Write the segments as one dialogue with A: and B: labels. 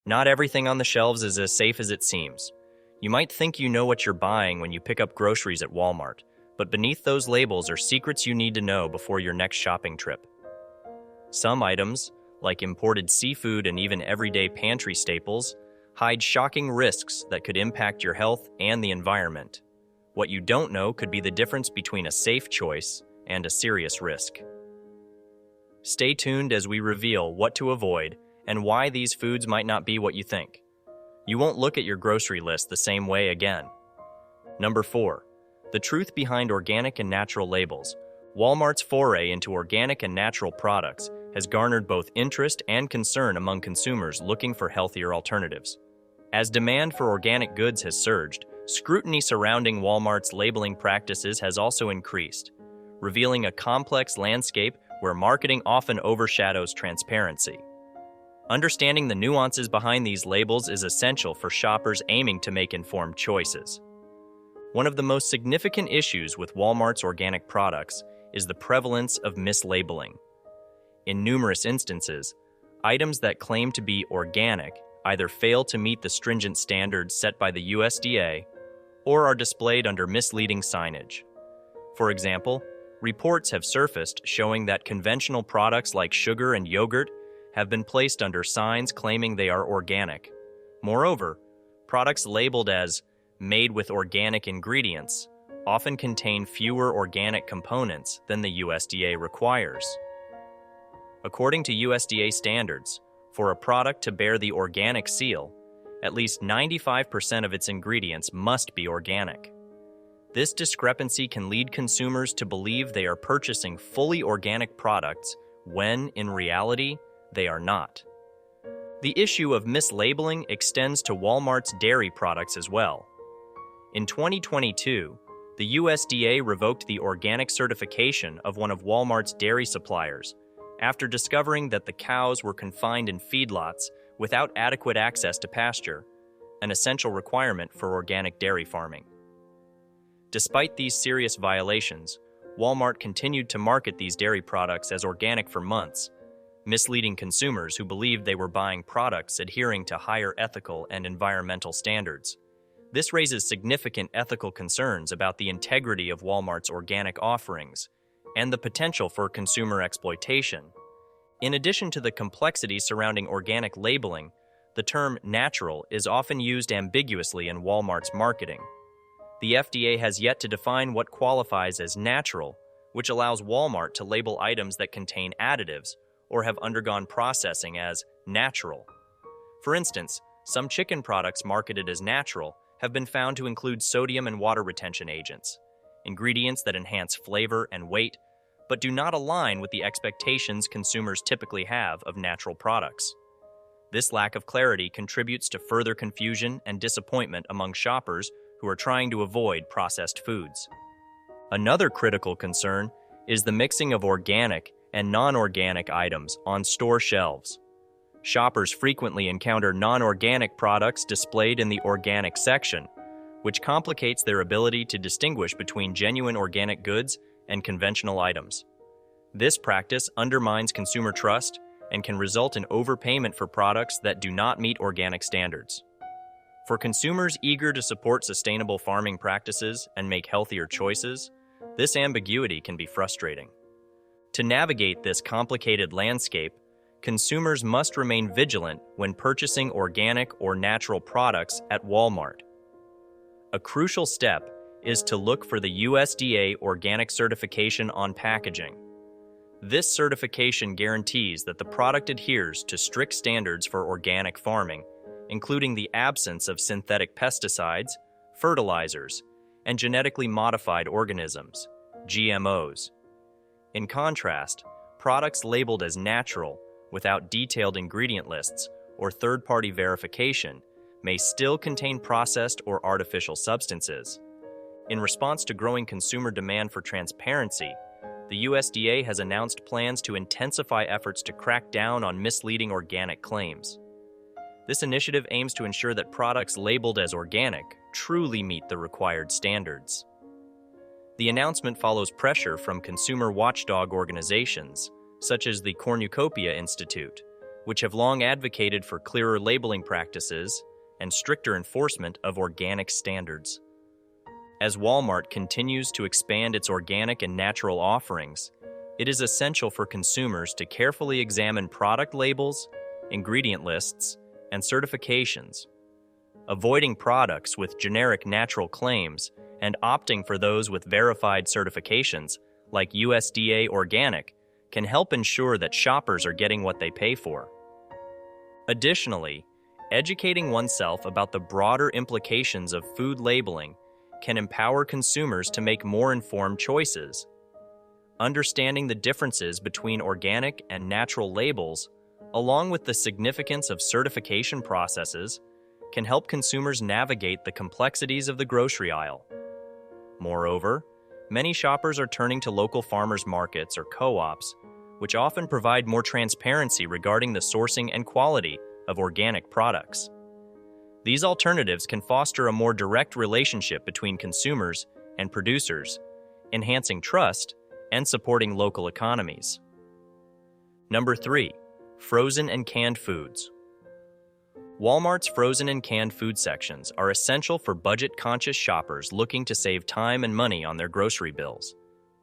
A: Not everything on the shelves is as safe as it seems. You might think you know what you're buying when you pick up groceries at Walmart, but beneath those labels are secrets you need to know before your next shopping trip. Some items, like imported seafood and even everyday pantry staples, hide shocking risks that could impact your health and the environment. What you don't know could be the difference between a safe choice and a serious risk. Stay tuned as we reveal what to avoid and why these foods might not be what you think. You won't look at your grocery list the same way again. Number 4. The truth behind organic and natural labels. Walmart's foray into organic and natural products has garnered both interest and concern among consumers looking for healthier alternatives. As demand for organic goods has surged, scrutiny surrounding Walmart's labeling practices has also increased, revealing a complex landscape where marketing often overshadows transparency. Understanding the nuances behind these labels is essential for shoppers aiming to make informed choices. One of the most significant issues with Walmart's organic products is the prevalence of mislabeling. In numerous instances, items that claim to be organic either fail to meet the stringent standards set by the USDA or are displayed under misleading signage. For example, reports have surfaced showing that conventional products like sugar and yogurt have been placed under signs claiming they are organic. Moreover, products labeled as made with organic ingredients often contain fewer organic components than the USDA requires. According to USDA standards, for a product to bear the organic seal, at least 95% of its ingredients must be organic. This discrepancy can lead consumers to believe they are purchasing fully organic products when, in reality, they are not. The issue of mislabeling extends to Walmart's dairy products as well. In 2022, the USDA revoked the organic certification of one of Walmart's dairy suppliers after discovering that the cows were confined in feedlots without adequate access to pasture, an essential requirement for organic dairy farming. Despite these serious violations, Walmart continued to market these dairy products as organic for months, misleading consumers who believed they were buying products adhering to higher ethical and environmental standards. This raises significant ethical concerns about the integrity of Walmart's organic offerings and the potential for consumer exploitation. In addition to the complexity surrounding organic labeling, the term natural is often used ambiguously in Walmart's marketing. The FDA has yet to define what qualifies as natural, which allows Walmart to label items that contain additives or have undergone processing as natural. For instance, some chicken products marketed as natural have been found to include sodium and water retention agents, ingredients that enhance flavor and weight, but do not align with the expectations consumers typically have of natural products. This lack of clarity contributes to further confusion and disappointment among shoppers who are trying to avoid processed foods. Another critical concern is the mixing of organic and non-organic items on store shelves. Shoppers frequently encounter non-organic products displayed in the organic section, which complicates their ability to distinguish between genuine organic goods and conventional items. This practice undermines consumer trust and can result in overpayment for products that do not meet organic standards. For consumers eager to support sustainable farming practices and make healthier choices, this ambiguity can be frustrating. To navigate this complicated landscape, consumers must remain vigilant when purchasing organic or natural products at Walmart. A crucial step is to look for the USDA organic certification on packaging. This certification guarantees that the product adheres to strict standards for organic farming, including the absence of synthetic pesticides, fertilizers, and genetically modified organisms, GMOs. In contrast, products labeled as natural without detailed ingredient lists or third-party verification may still contain processed or artificial substances. In response to growing consumer demand for transparency, the USDA has announced plans to intensify efforts to crack down on misleading organic claims. This initiative aims to ensure that products labeled as organic truly meet the required standards. The announcement follows pressure from consumer watchdog organizations, such as the Cornucopia Institute, which have long advocated for clearer labeling practices and stricter enforcement of organic standards. As Walmart continues to expand its organic and natural offerings, it is essential for consumers to carefully examine product labels, ingredient lists, and certifications, avoiding products with generic natural claims and opting for those with verified certifications, like USDA Organic, can help ensure that shoppers are getting what they pay for. Additionally, educating oneself about the broader implications of food labeling can empower consumers to make more informed choices. Understanding the differences between organic and natural labels, along with the significance of certification processes, can help consumers navigate the complexities of the grocery aisle. Moreover, many shoppers are turning to local farmers markets or co-ops, which often provide more transparency regarding the sourcing and quality of organic products. These alternatives can foster a more direct relationship between consumers and producers, enhancing trust and supporting local economies. Number 3. Frozen and canned foods. Walmart's frozen and canned food sections are essential for budget-conscious shoppers looking to save time and money on their grocery bills.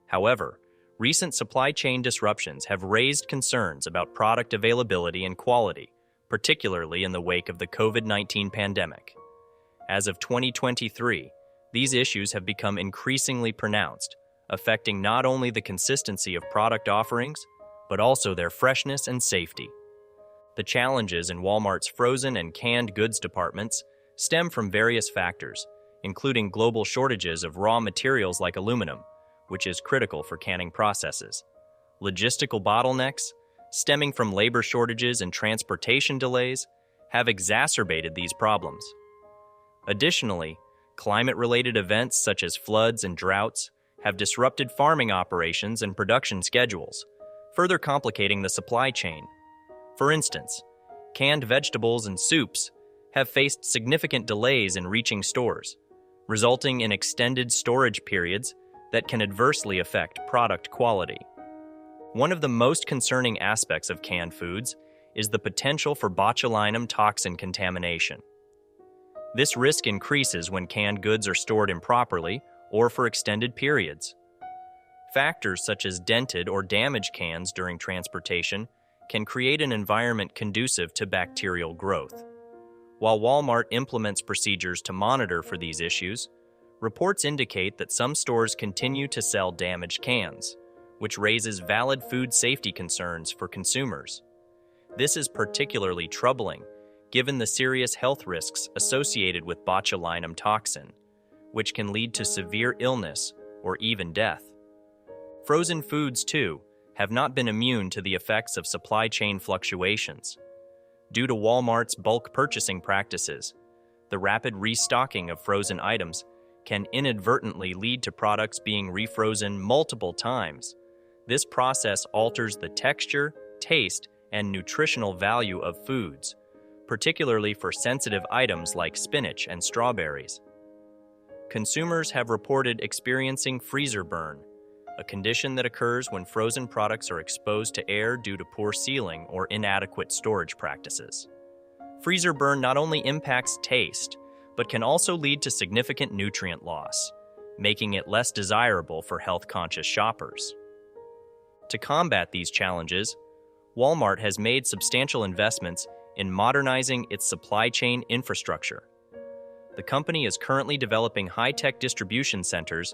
A: However, recent supply chain disruptions have raised concerns about product availability and quality, particularly in the wake of the COVID-19 pandemic. As of 2023, these issues have become increasingly pronounced, affecting not only the consistency of product offerings, but also their freshness and safety. The challenges in Walmart's frozen and canned goods departments stem from various factors, including global shortages of raw materials like aluminum, which is critical for canning processes. Logistical bottlenecks, stemming from labor shortages and transportation delays, have exacerbated these problems. Additionally, climate-related events such as floods and droughts have disrupted farming operations and production schedules, further complicating the supply chain. For instance, canned vegetables and soups have faced significant delays in reaching stores, resulting in extended storage periods that can adversely affect product quality. One of the most concerning aspects of canned foods is the potential for botulinum toxin contamination. This risk increases when canned goods are stored improperly or for extended periods. Factors such as dented or damaged cans during transportation can create an environment conducive to bacterial growth. While Walmart implements procedures to monitor for these issues, reports indicate that some stores continue to sell damaged cans, which raises valid food safety concerns for consumers. This is particularly troubling, given the serious health risks associated with botulinum toxin, which can lead to severe illness or even death. Frozen foods, too, have not been immune to the effects of supply chain fluctuations. Due to Walmart's bulk purchasing practices, the rapid restocking of frozen items can inadvertently lead to products being refrozen multiple times. This process alters the texture, taste, and nutritional value of foods, particularly for sensitive items like spinach and strawberries. Consumers have reported experiencing freezer burn, a condition that occurs when frozen products are exposed to air due to poor sealing or inadequate storage practices. Freezer burn not only impacts taste, but can also lead to significant nutrient loss, making it less desirable for health-conscious shoppers. To combat these challenges, Walmart has made substantial investments in modernizing its supply chain infrastructure. The company is currently developing high-tech distribution centers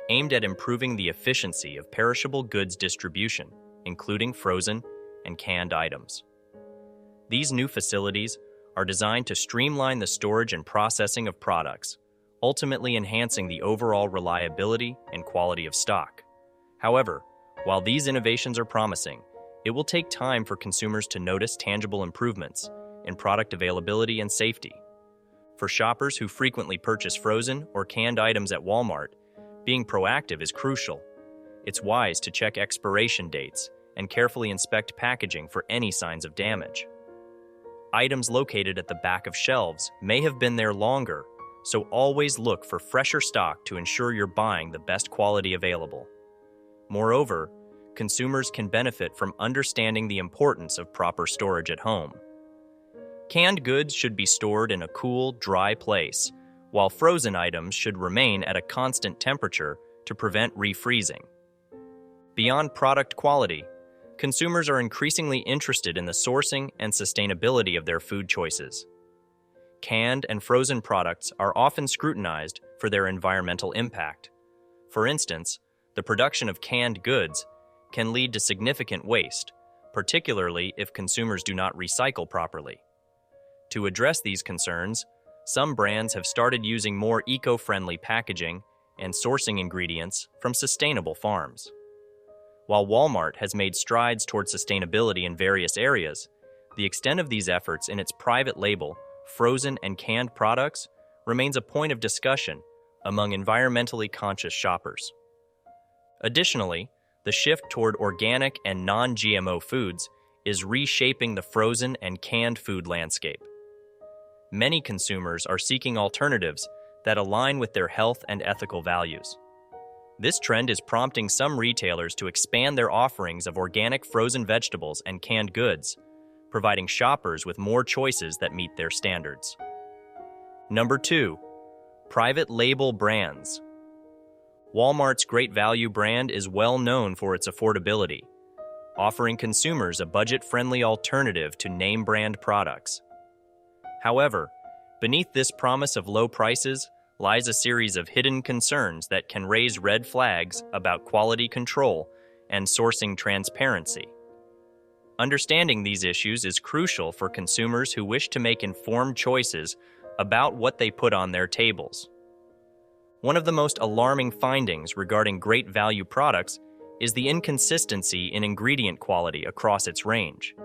A: aimed at improving the efficiency of perishable goods distribution, including frozen and canned items. These new facilities are designed to streamline the storage and processing of products, ultimately enhancing the overall reliability and quality of stock. However, while these innovations are promising, it will take time for consumers to notice tangible improvements in product availability and safety. For shoppers who frequently purchase frozen or canned items at Walmart, being proactive is crucial. It's wise to check expiration dates and carefully inspect packaging for any signs of damage. Items located at the back of shelves may have been there longer, so always look for fresher stock to ensure you're buying the best quality available. Moreover, consumers can benefit from understanding the importance of proper storage at home. Canned goods should be stored in a cool, dry place, while frozen items should remain at a constant temperature to prevent refreezing. Beyond product quality, consumers are increasingly interested in the sourcing and sustainability of their food choices. Canned and frozen products are often scrutinized for their environmental impact. For instance, the production of canned goods can lead to significant waste, particularly if consumers do not recycle properly. To address these concerns, some brands have started using more eco-friendly packaging and sourcing ingredients from sustainable farms. While Walmart has made strides toward sustainability in various areas, the extent of these efforts in its private label, frozen and canned products remains a point of discussion among environmentally conscious shoppers. Additionally, the shift toward organic and non-GMO foods is reshaping the frozen and canned food landscape. Many consumers are seeking alternatives that align with their health and ethical values. This trend is prompting some retailers to expand their offerings of organic frozen vegetables and canned goods, providing shoppers with more choices that meet their standards. Number 2. Private label brands. Walmart's Great Value brand is well known for its affordability, offering consumers a budget-friendly alternative to name-brand products. However, beneath this promise of low prices lies a series of hidden concerns that can raise red flags about quality control and sourcing transparency. Understanding these issues is crucial for consumers who wish to make informed choices about what they put on their tables. One of the most alarming findings regarding Great Value products is the inconsistency in ingredient quality across its range.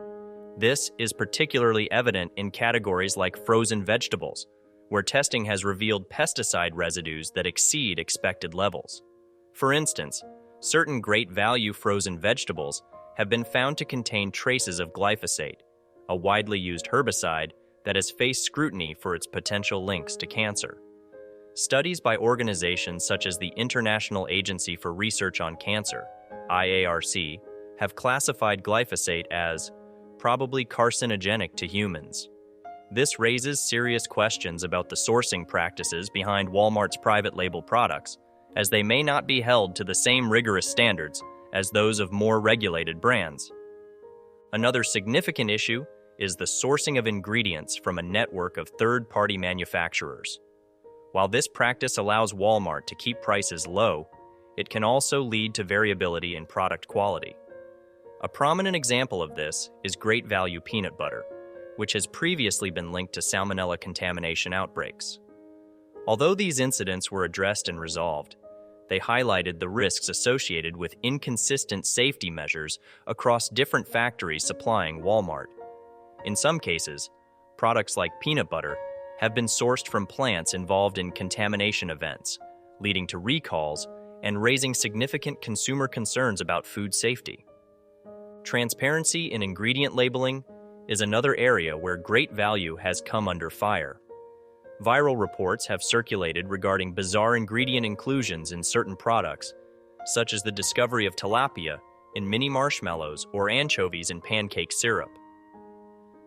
A: This is particularly evident in categories like frozen vegetables, where testing has revealed pesticide residues that exceed expected levels. For instance, certain Great Value frozen vegetables have been found to contain traces of glyphosate, a widely used herbicide that has faced scrutiny for its potential links to cancer. Studies by organizations such as the International Agency for Research on Cancer, IARC, have classified glyphosate as probably carcinogenic to humans. This raises serious questions about the sourcing practices behind Walmart's private label products, as they may not be held to the same rigorous standards as those of more regulated brands. Another significant issue is the sourcing of ingredients from a network of third-party manufacturers. While this practice allows Walmart to keep prices low, it can also lead to variability in product quality. A prominent example of this is Great Value peanut butter, which has previously been linked to salmonella contamination outbreaks. Although these incidents were addressed and resolved, they highlighted the risks associated with inconsistent safety measures across different factories supplying Walmart. In some cases, products like peanut butter have been sourced from plants involved in contamination events, leading to recalls and raising significant consumer concerns about food safety. Transparency in ingredient labeling is another area where Great Value has come under fire. Viral reports have circulated regarding bizarre ingredient inclusions in certain products, such as the discovery of tilapia in mini marshmallows or anchovies in pancake syrup.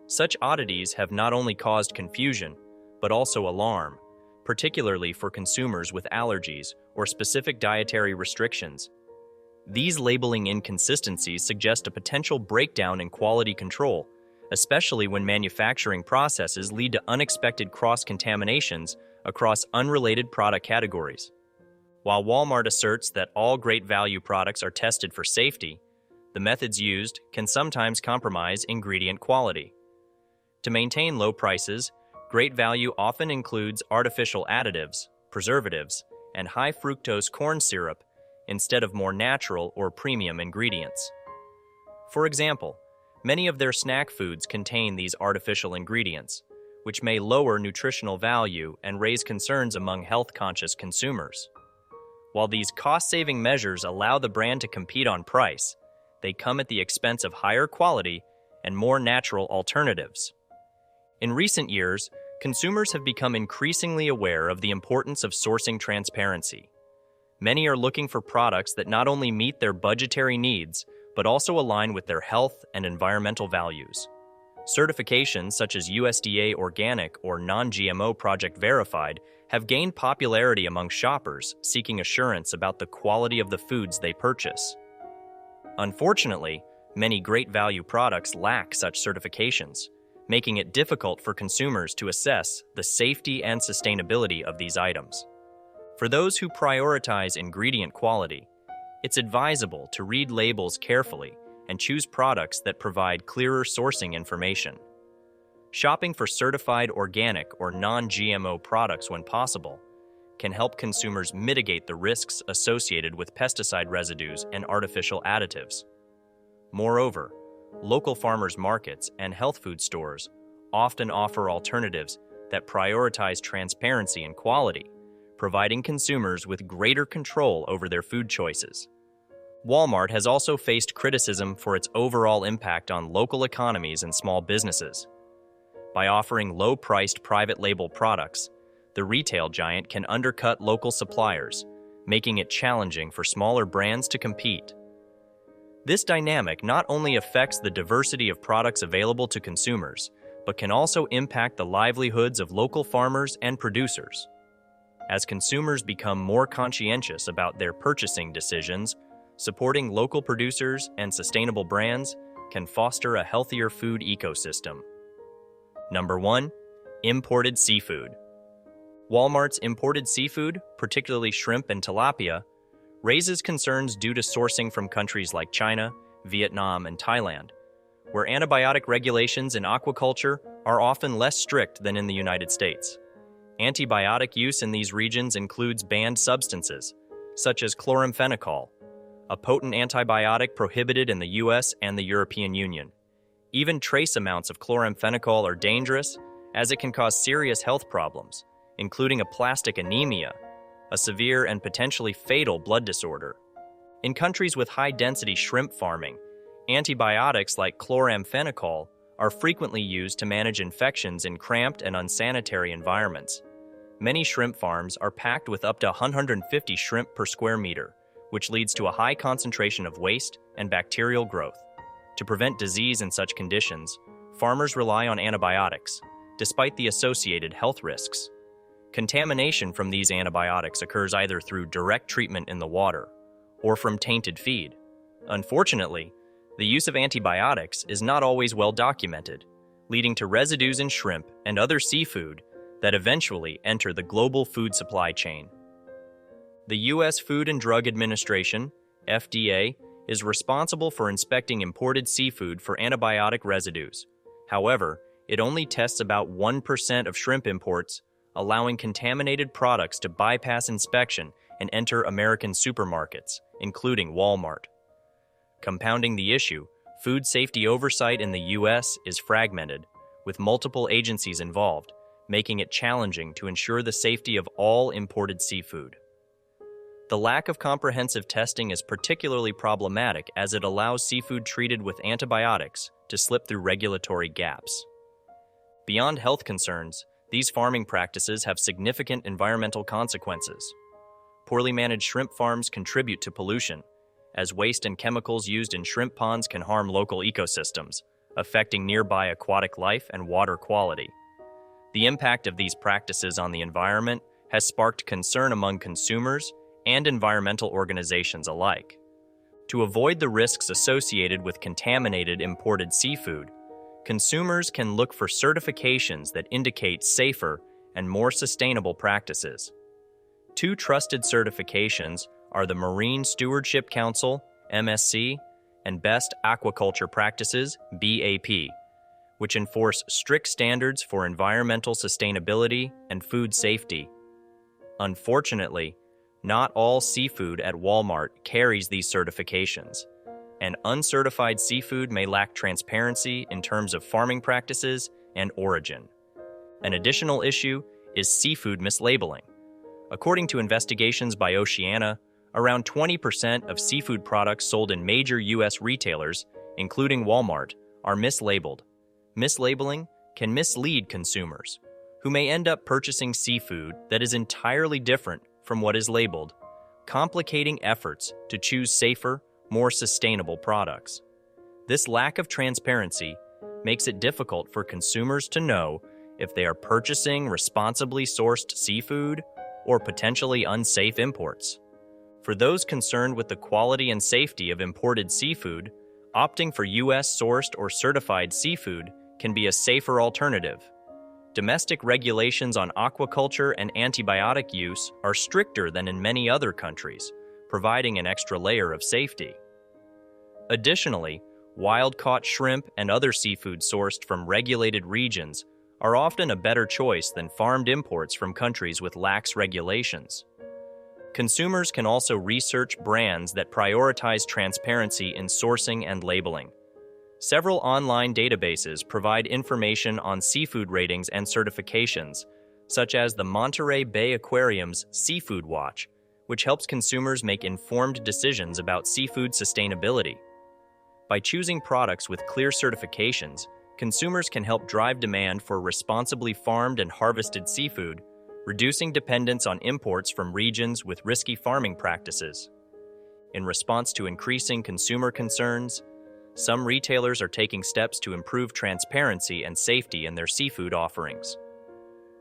A: Such oddities have not only caused confusion, but also alarm, particularly for consumers with allergies or specific dietary restrictions. These labeling inconsistencies suggest a potential breakdown in quality control, especially when manufacturing processes lead to unexpected cross-contaminations across unrelated product categories. While Walmart asserts that all Great Value products are tested for safety, the methods used can sometimes compromise ingredient quality. To maintain low prices, Great Value often includes artificial additives, preservatives, and high-fructose corn syrup instead of more natural or premium ingredients. For example, many of their snack foods contain these artificial ingredients, which may lower nutritional value and raise concerns among health-conscious consumers. While these cost-saving measures allow the brand to compete on price, they come at the expense of higher quality and more natural alternatives. In recent years, consumers have become increasingly aware of the importance of sourcing transparency. Many are looking for products that not only meet their budgetary needs, but also align with their health and environmental values. Certifications such as USDA Organic or Non-GMO Project Verified have gained popularity among shoppers seeking assurance about the quality of the foods they purchase. Unfortunately, many great value products lack such certifications, making it difficult for consumers to assess the safety and sustainability of these items. For those who prioritize ingredient quality, it's advisable to read labels carefully and choose products that provide clearer sourcing information. Shopping for certified organic or non-GMO products when possible can help consumers mitigate the risks associated with pesticide residues and artificial additives. Moreover, local farmers markets and health food stores often offer alternatives that prioritize transparency and quality, providing consumers with greater control over their food choices. Walmart has also faced criticism for its overall impact on local economies and small businesses. By offering low-priced private label products, the retail giant can undercut local suppliers, making it challenging for smaller brands to compete. This dynamic not only affects the diversity of products available to consumers, but can also impact the livelihoods of local farmers and producers. As consumers become more conscientious about their purchasing decisions, supporting local producers and sustainable brands can foster a healthier food ecosystem. Number 1. Imported seafood. Walmart's imported seafood, particularly shrimp and tilapia, raises concerns due to sourcing from countries like China, Vietnam, and Thailand, where antibiotic regulations in aquaculture are often less strict than in the United States. Antibiotic use in these regions includes banned substances, such as chloramphenicol, a potent antibiotic prohibited in the US and the European Union. Even trace amounts of chloramphenicol are dangerous, as it can cause serious health problems, including aplastic anemia, a severe and potentially fatal blood disorder. In countries with high-density shrimp farming, antibiotics like chloramphenicol are frequently used to manage infections in cramped and unsanitary environments. Many shrimp farms are packed with up to 150 shrimp per square meter, which leads to a high concentration of waste and bacterial growth. To prevent disease in such conditions, farmers rely on antibiotics, despite the associated health risks. Contamination from these antibiotics occurs either through direct treatment in the water or from tainted feed. Unfortunately, the use of antibiotics is not always well documented, leading to residues in shrimp and other seafood that eventually enter the global food supply chain. The U.S. Food and Drug Administration, FDA, is responsible for inspecting imported seafood for antibiotic residues. However, it only tests about 1% of shrimp imports, allowing contaminated products to bypass inspection and enter American supermarkets, including Walmart. Compounding the issue, food safety oversight in the U.S. is fragmented, with multiple agencies involved, making it challenging to ensure the safety of all imported seafood. The lack of comprehensive testing is particularly problematic as it allows seafood treated with antibiotics to slip through regulatory gaps. Beyond health concerns, these farming practices have significant environmental consequences. Poorly managed shrimp farms contribute to pollution, as waste and chemicals used in shrimp ponds can harm local ecosystems, affecting nearby aquatic life and water quality. The impact of these practices on the environment has sparked concern among consumers and environmental organizations alike. To avoid the risks associated with contaminated imported seafood, consumers can look for certifications that indicate safer and more sustainable practices. Two trusted certifications are the Marine Stewardship Council, MSC, and Best Aquaculture Practices, BAP, which enforce strict standards for environmental sustainability and food safety. Unfortunately, not all seafood at Walmart carries these certifications, and uncertified seafood may lack transparency in terms of farming practices and origin. An additional issue is seafood mislabeling. According to investigations by Oceana, around 20% of seafood products sold in major U.S. retailers, including Walmart, are mislabeled. Mislabeling can mislead consumers, who may end up purchasing seafood that is entirely different from what is labeled, complicating efforts to choose safer, more sustainable products. This lack of transparency makes it difficult for consumers to know if they are purchasing responsibly sourced seafood or potentially unsafe imports. For those concerned with the quality and safety of imported seafood, opting for U.S.-sourced or certified seafood can be a safer alternative. Domestic regulations on aquaculture and antibiotic use are stricter than in many other countries, providing an extra layer of safety. Additionally, wild-caught shrimp and other seafood sourced from regulated regions are often a better choice than farmed imports from countries with lax regulations. Consumers can also research brands that prioritize transparency in sourcing and labeling. Several online databases provide information on seafood ratings and certifications, such as the Monterey Bay Aquarium's Seafood Watch, which helps consumers make informed decisions about seafood sustainability. By choosing products with clear certifications, consumers can help drive demand for responsibly farmed and harvested seafood, reducing dependence on imports from regions with risky farming practices. In response to increasing consumer concerns, some retailers are taking steps to improve transparency and safety in their seafood offerings.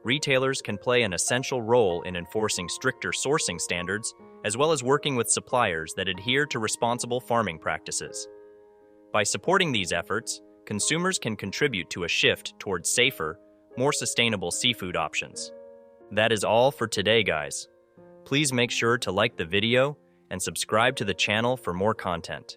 A: Retailers can play an essential role in enforcing stricter sourcing standards, as well as working with suppliers that adhere to responsible farming practices. By supporting these efforts, consumers can contribute to a shift towards safer, more sustainable seafood options. That is all for today, guys. Please make sure to like the video and subscribe to the channel for more content.